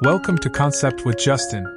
Welcome to Concept with Justin.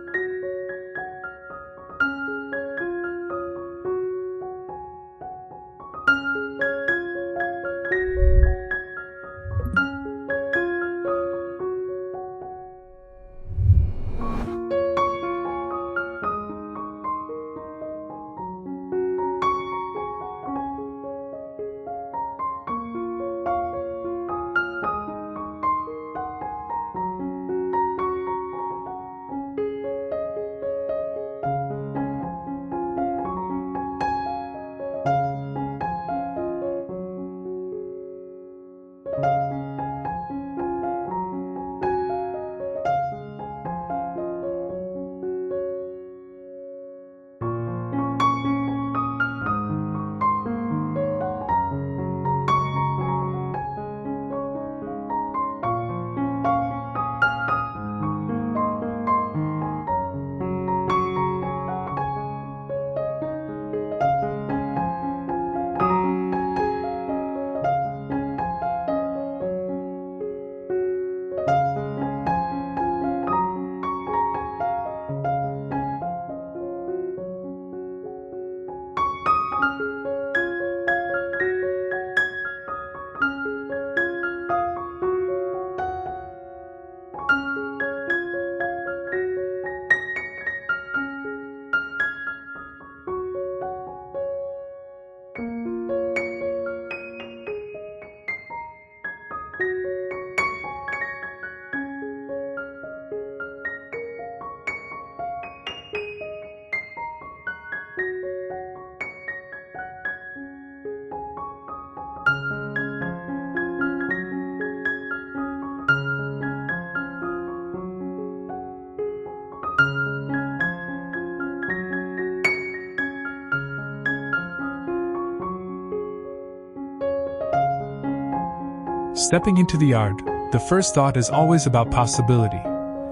Stepping into the yard, the first thought is always about possibility.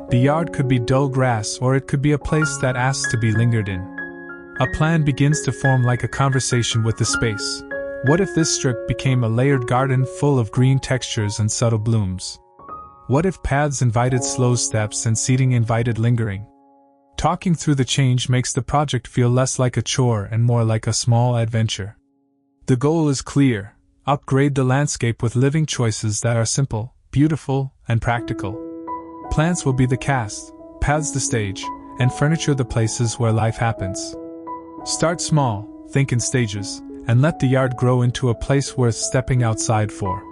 The yard could be dull grass, or it could be a place that asks to be lingered in. A plan begins to form, like a conversation with the space. What if this strip became a layered garden full of green textures and subtle blooms? What if paths invited slow steps and seating invited lingering? Talking through the change makes the project feel less like a chore and more like a small adventure. The goal is clear: upgrade the landscape with living choices that are simple, beautiful, and practical. Plants will be the cast, paths the stage, and furniture the places where life happens. Start small, think in stages, and let the yard grow into a place worth stepping outside for.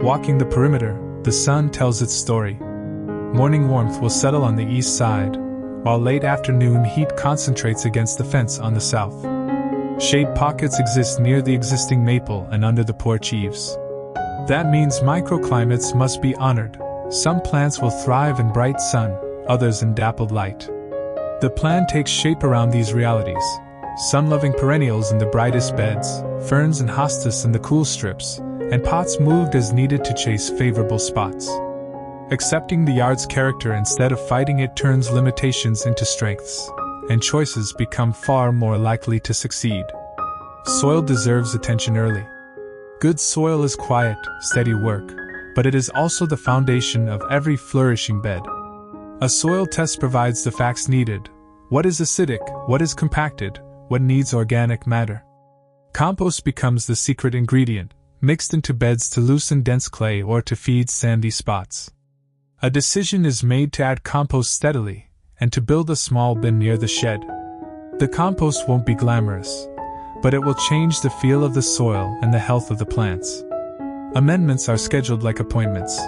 Walking the perimeter, the sun tells its story. Morning warmth will settle on the east side, while late afternoon heat concentrates against the fence on the south. Shade pockets exist near the existing maple and under the porch eaves. That means microclimates must be honored. Some plants will thrive in bright sun, others in dappled light. The plan takes shape around these realities. Sun-loving perennials in the brightest beds, ferns and hostas in the cool strips, and pots moved as needed to chase favorable spots. Accepting the yard's character instead of fighting it turns limitations into strengths, and choices become far more likely to succeed. Soil deserves attention early. Good soil is quiet, steady work, but it is also the foundation of every flourishing bed. A soil test provides the facts needed. What is acidic, what is compacted, what needs organic matter. Compost becomes the secret ingredient, mixed into beds to loosen dense clay or to feed sandy spots. A decision is made to add compost steadily, and to build a small bin near the shed. The compost won't be glamorous, but it will change the feel of the soil and the health of the plants. Amendments are scheduled like appointments.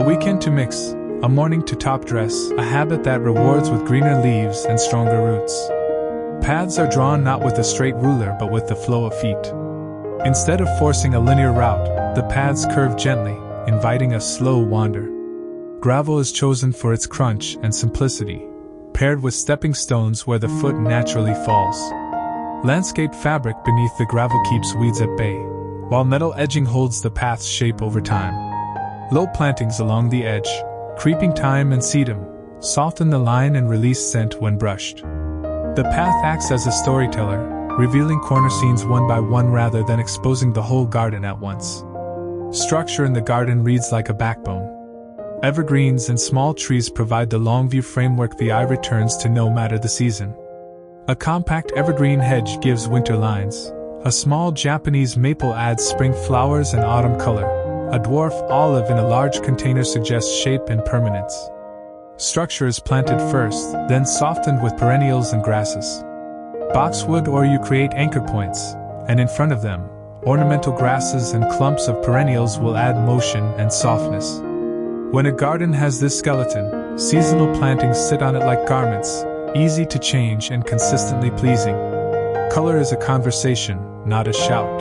weekend to mix, a morning to top dress, a habit that rewards with greener leaves and stronger roots. Paths are drawn not with a straight ruler but with the flow of feet. Instead of forcing a linear route, the paths curve gently, inviting a slow wander. Gravel is chosen for its crunch and simplicity, paired with stepping stones where the foot naturally falls. Landscape fabric beneath the gravel keeps weeds at bay, while metal edging holds the path's shape over time. Low plantings along the edge, creeping thyme and sedum, soften the line and release scent when brushed. The path acts as a storyteller, revealing corner scenes one by one rather than exposing the whole garden at once. Structure in the garden reads like a backbone. Evergreens and small trees provide the long view framework the eye returns to no matter the season. A compact evergreen hedge gives winter lines. A small Japanese maple adds spring flowers and autumn color. A dwarf olive in a large container suggests shape and permanence. Structure is planted first, then softened with perennials and grasses. Boxwood or you create anchor points, and in front of them, ornamental grasses and clumps of perennials will add motion and softness. When a garden has this skeleton, seasonal plantings sit on it like garments, easy to change and consistently pleasing. Color is a conversation, not a shout.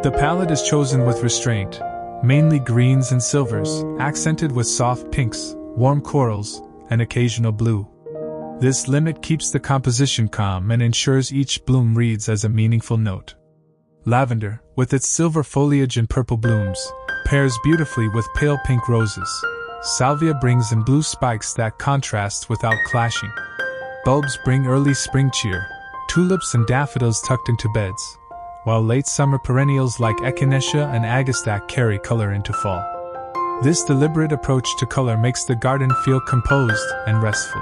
The palette is chosen with restraint, mainly greens and silvers, accented with soft pinks, warm corals, and occasional blue. This limit keeps the composition calm and ensures each bloom reads as a meaningful note. Lavender, with its silver foliage and purple blooms, pairs beautifully with pale pink roses. Salvia brings in blue spikes that contrast without clashing. Bulbs bring early spring cheer, tulips and daffodils tucked into beds, while late summer perennials like echinacea and agastache carry color into fall. This deliberate approach to color makes the garden feel composed and restful.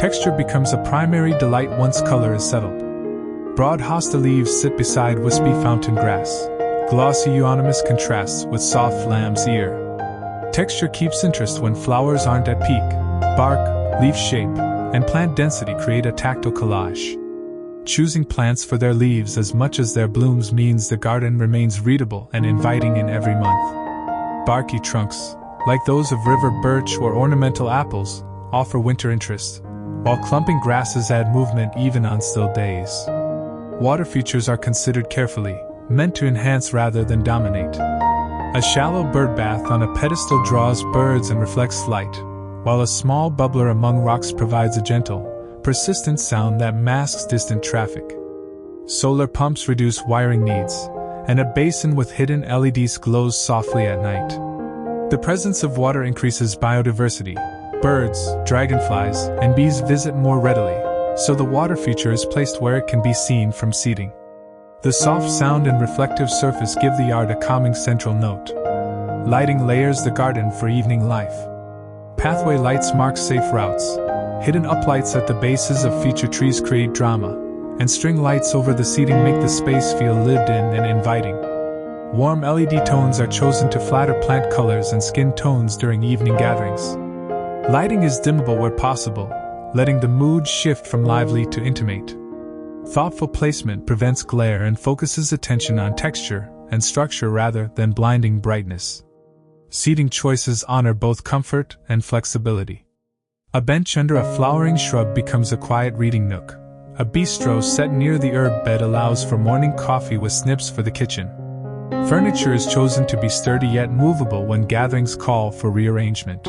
Texture becomes a primary delight once color is settled. Broad hosta leaves sit beside wispy fountain grass. Glossy euonymus contrasts with soft lamb's ear. Texture keeps interest when flowers aren't at peak. Bark, leaf shape, and plant density create a tactile collage. Choosing plants for their leaves as much as their blooms means the garden remains readable and inviting in every month. Barky trunks, like those of river birch or ornamental apples, offer winter interest, while clumping grasses add movement even on still days. Water features are considered carefully, meant to enhance rather than dominate. A shallow bird bath on a pedestal draws birds and reflects light, while a small bubbler among rocks provides a gentle, persistent sound that masks distant traffic. Solar pumps reduce wiring needs, and a basin with hidden LEDs glows softly at night. The presence of water increases biodiversity. Birds, dragonflies, and bees visit more readily, so the water feature is placed where it can be seen from seating. The soft sound and reflective surface give the yard a calming central note. Lighting layers the garden for evening life. Pathway lights mark safe routes. Hidden uplights at the bases of feature trees create drama, and string lights over the seating make the space feel lived in and inviting. Warm LED tones are chosen to flatter plant colors and skin tones during evening gatherings. Lighting is dimmable where possible, letting the mood shift from lively to intimate. Thoughtful placement prevents glare and focuses attention on texture and structure rather than blinding brightness. Seating choices honor both comfort and flexibility. A bench under a flowering shrub becomes a quiet reading nook. A bistro set near the herb bed allows for morning coffee with snips for the kitchen. Furniture is chosen to be sturdy yet movable when gatherings call for rearrangement.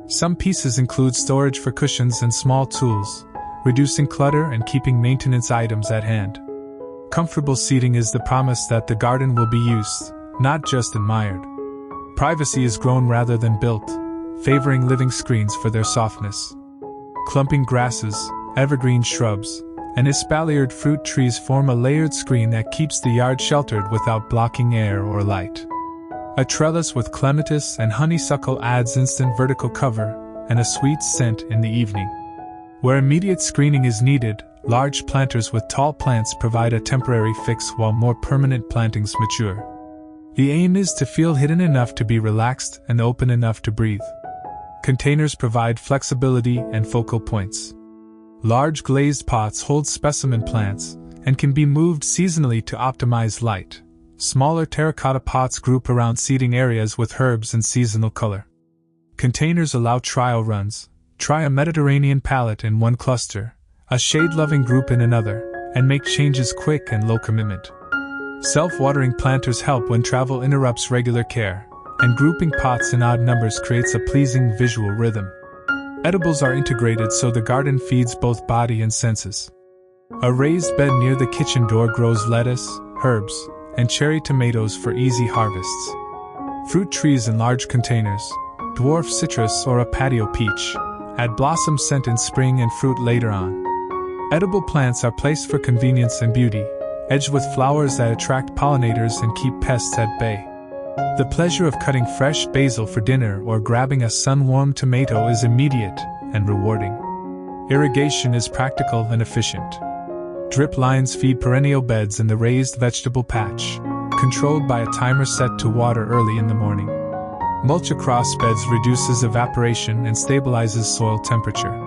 Some pieces include storage for cushions and small tools, reducing clutter and keeping maintenance items at hand. Comfortable seating is the promise that the garden will be used, not just admired. Privacy is grown rather than built, favoring living screens for their softness. Clumping grasses, evergreen shrubs, and espaliered fruit trees form a layered screen that keeps the yard sheltered without blocking air or light. A trellis with clematis and honeysuckle adds instant vertical cover and a sweet scent in the evening. Where immediate screening is needed, large planters with tall plants provide a temporary fix while more permanent plantings mature. The aim is to feel hidden enough to be relaxed and open enough to breathe. Containers provide flexibility and focal points. Large glazed pots hold specimen plants and can be moved seasonally to optimize light. Smaller terracotta pots group around seating areas with herbs and seasonal color. Containers allow trial runs. Try a Mediterranean palette in one cluster, a shade-loving group in another, and make changes quick and low commitment. Self-watering planters help when travel interrupts regular care, and grouping pots in odd numbers creates a pleasing visual rhythm. Edibles are integrated so the garden feeds both body and senses. A raised bed near the kitchen door grows lettuce, herbs, and cherry tomatoes for easy harvests. Fruit trees in large containers, dwarf citrus or a patio peach, add blossom scent in spring and fruit later on. Edible plants are placed for convenience and beauty, edged with flowers that attract pollinators and keep pests at bay. The pleasure of cutting fresh basil for dinner or grabbing a sun-warmed tomato is immediate and rewarding. Irrigation is practical and efficient. Drip lines feed perennial beds in the raised vegetable patch, controlled by a timer set to water early in the morning. Mulch across beds reduces evaporation and stabilizes soil temperature.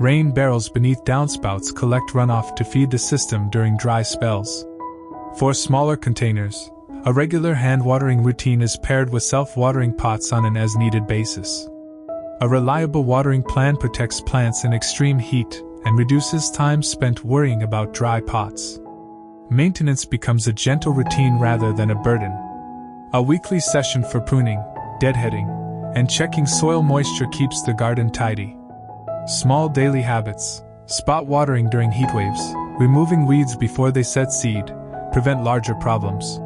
Rain barrels beneath downspouts collect runoff to feed the system during dry spells. For smaller containers, a regular hand-watering routine is paired with self-watering pots on an as-needed basis. A reliable watering plan protects plants in extreme heat and reduces time spent worrying about dry pots. Maintenance becomes a gentle routine rather than a burden. A weekly session for pruning, deadheading, and checking soil moisture keeps the garden tidy. Small daily habits, spot watering during heatwaves, removing weeds before they set seed, prevent larger problems.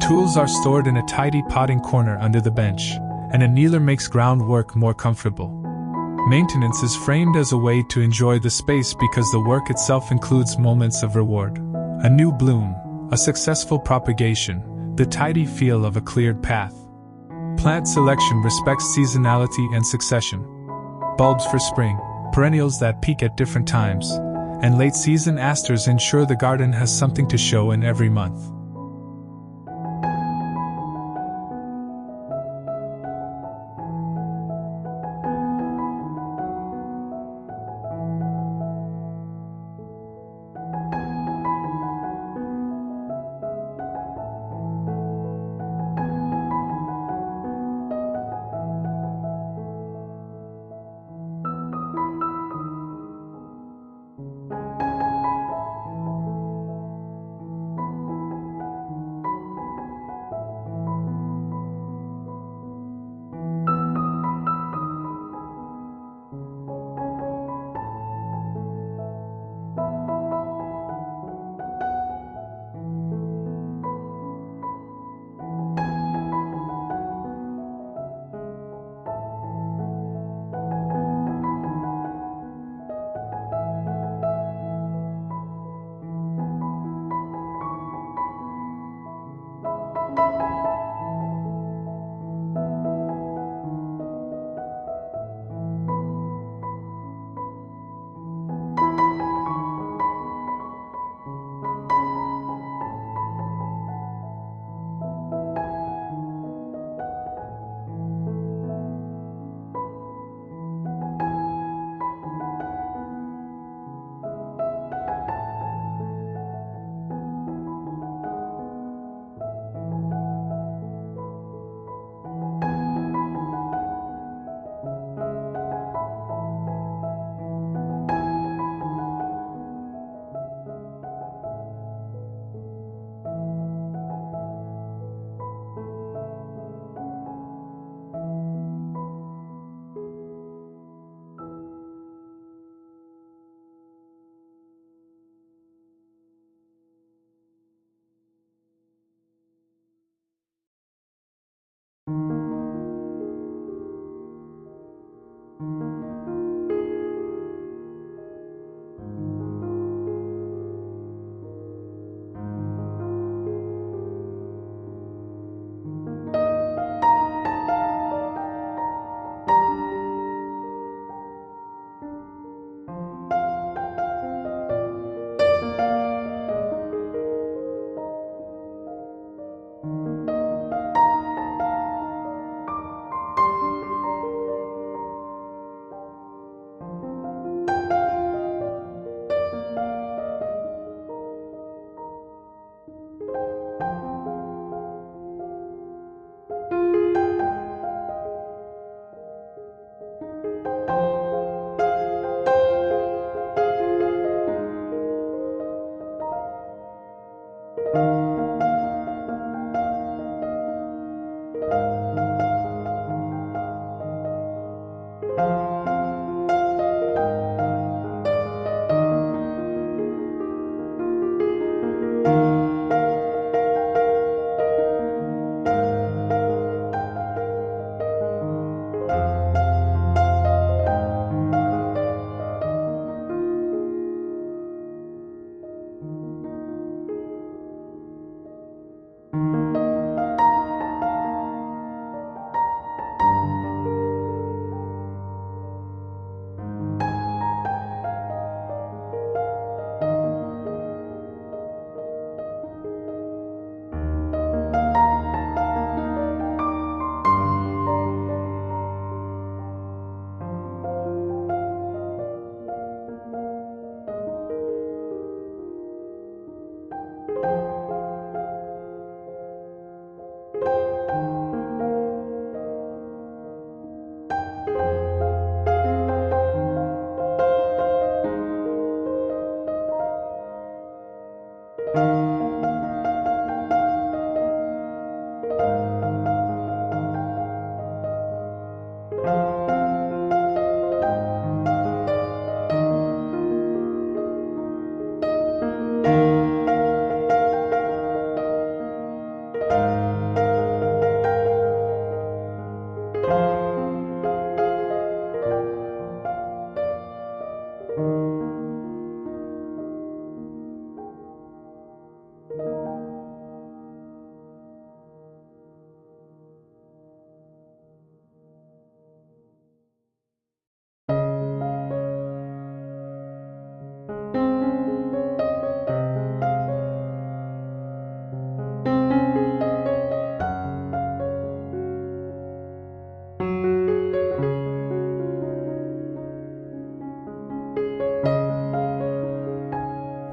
Tools are stored in a tidy potting corner under the bench, and a kneeler makes groundwork more comfortable. Maintenance is framed as a way to enjoy the space because the work itself includes moments of reward. A new bloom, a successful propagation, the tidy feel of a cleared path. Plant selection respects seasonality and succession. Bulbs for spring, perennials that peak at different times, and late-season asters ensure the garden has something to show in every month.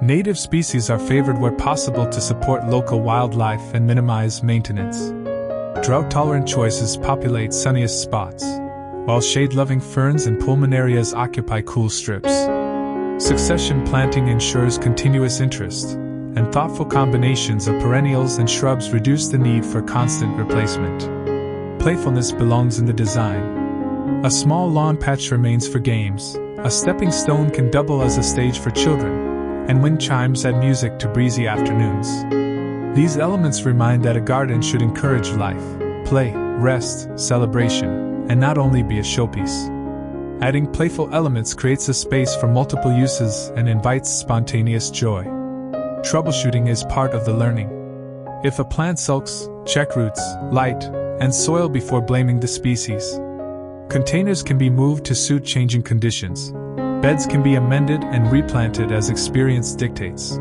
Native species are favored where possible to support local wildlife and minimize maintenance. Drought-tolerant choices populate sunniest spots, while shade-loving ferns and pulmonarias occupy cool strips. Succession planting ensures continuous interest, and thoughtful combinations of perennials and shrubs reduce the need for constant replacement. Playfulness belongs in the design. A small lawn patch remains for games, a stepping stone can double as a stage for children, and wind chimes add music to breezy afternoons. These elements remind that a garden should encourage life, play, rest, celebration, and not only be a showpiece. Adding playful elements creates a space for multiple uses and invites spontaneous joy. Troubleshooting is part of the learning. If a plant sulks, check roots, light, and soil before blaming the species. Containers can be moved to suit changing conditions. Beds can be amended and replanted as experience dictates.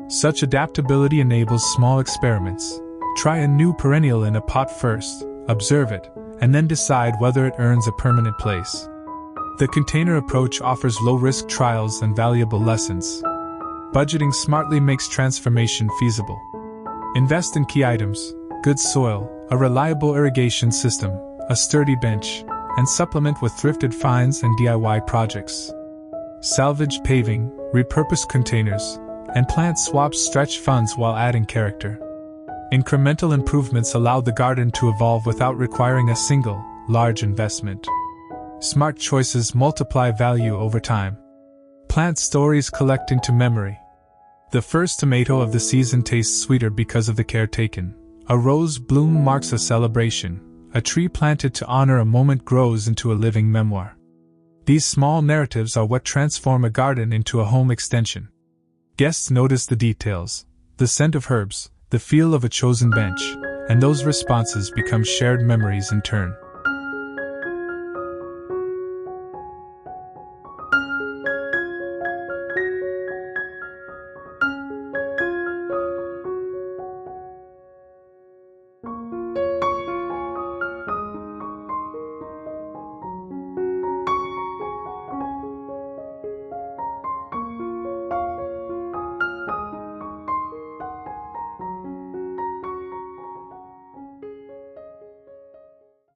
Such adaptability enables small experiments. Try a new perennial in a pot first, observe it, and then decide whether it earns a permanent place. The container approach offers low-risk trials and valuable lessons. Budgeting smartly makes transformation feasible. Invest in key items: good soil, a reliable irrigation system, a sturdy bench, and supplement with thrifted finds and DIY projects. Salvage paving, repurpose containers, and plant swaps stretch funds while adding character. Incremental improvements allow the garden to evolve without requiring a single, large investment. Smart choices multiply value over time. Plant stories collect into memory. The first tomato of the season tastes sweeter because of the care taken. A rose bloom marks a celebration. A tree planted to honor a moment grows into a living memoir. These small narratives are what transform a garden into a home extension. Guests notice the details: the scent of herbs, the feel of a chosen bench, and those responses become shared memories in turn.